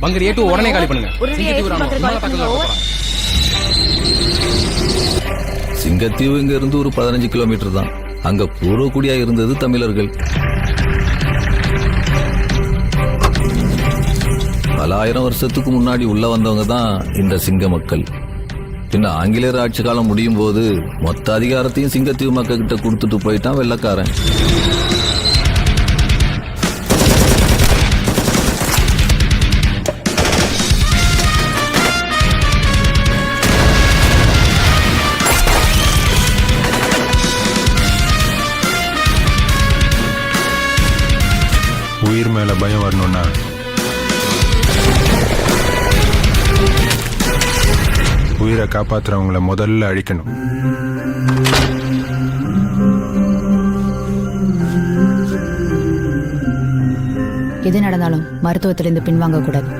பங்கர் ஏட்டு உடனே காலி பண்ணுங்க. சிங்கத்தீவு இங்க இருந்து ஒரு 15 கிலோமீட்டர் தான். அங்க பூர்வக்குடியா இருந்தது தமிழர்கள். பல ஆயிரம் வருஷத்துக்கு முன்னாடி உள்ள வந்தவங்க தான் இந்த சிங்க மக்கள். பின்ன ஆங்கிலேயர் ஆட்சி காலம் முடியும் போது மொத்த அதிகாரத்தையும் சிங்கத்தீவு மக்கள் கிட்ட கொடுத்துட்டு போயிட்டான் வெள்ளக்காரன். உயிர் மேல பயம் வரணும்னா உயிரை காப்பாத்துறவங்கள முதல்ல அழிக்கணும். எது நடந்தாலும் மருத்துவத்திலிருந்து பின்வாங்க கூடாது.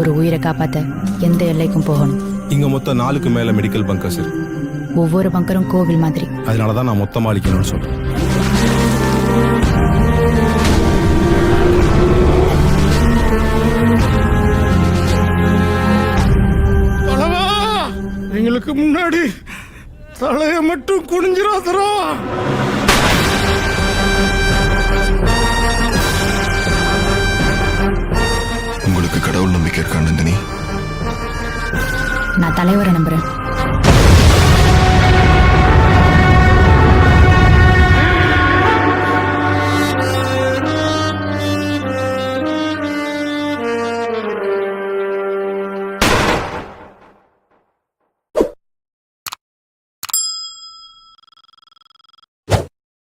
ஒரு உயிரை காப்பாத்த எந்த எல்லைக்கும் போகணும். இங்க மொத்தம் 4க்கு மேல மெடிக்கல் பங்கர்ஸ் இருக்கு. ஒவ்வொரு பங்கரும் கோவில் மாதிரி. அதனாலதான் நான் மொத்தமா அழிக்கணும்னு சொல்றேன். எங்களுக்கு முன்னாடி தலைய மட்டும் குனிஞ்சிராதரா. உங்களுக்கு கடவுள் நம்பிக்கை இருக்கா நந்தினி? நான் தலைவரை நம்புறேன்.